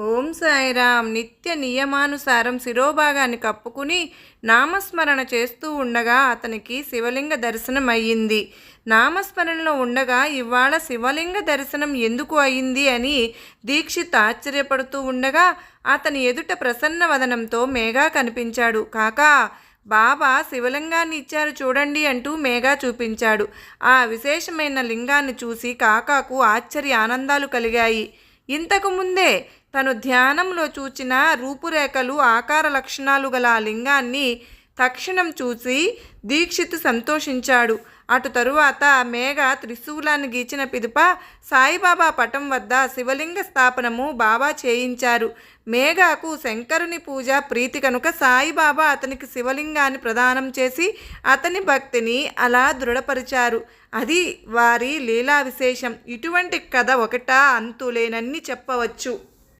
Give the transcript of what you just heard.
ఓం సాయిరామ్. నిత్య నియమానుసారం శిరోభాగాన్ని కప్పుకుని నామస్మరణ చేస్తూ ఉండగా అతనికి శివలింగ దర్శనం అయ్యింది. నామస్మరణలో ఉండగా ఇవాళ శివలింగ దర్శనం ఎందుకు అయింది అని దీక్షిత్ ఆశ్చర్యపడుతూ ఉండగా అతని ఎదుట ప్రసన్న వదనంతో మేఘా కనిపించాడు. కాకా, బాబా శివలింగాన్ని ఇచ్చారు చూడండి అంటూ మేఘా చూపించాడు. ఆ విశేషమైన లింగాన్ని చూసి కాకాకు ఆశ్చర్య ఆనందాలు కలిగాయి. ఇంతకు ముందే తను ధ్యానంలో చూచిన రూపురేఖలు, ఆకార లక్షణాలు గల ఆ లింగాన్ని తక్షణం చూసి దీక్షిత్ సంతోషించాడు. అటు తరువాత మేఘ త్రిశూలాన్ని గీచిన పిదుప సాయిబాబా పటం వద్ద శివలింగ స్థాపనము బాబా చేయించారు. మేఘకు శంకరుని పూజ ప్రీతి కనుక సాయిబాబా అతనికి శివలింగాన్ని ప్రదానం చేసి అతని భక్తిని అలా దృఢపరిచారు. అది వారి లీలా విశేషం. ఇటువంటి కథ ఒకటా అంతులేనన్ని చెప్పవచ్చు.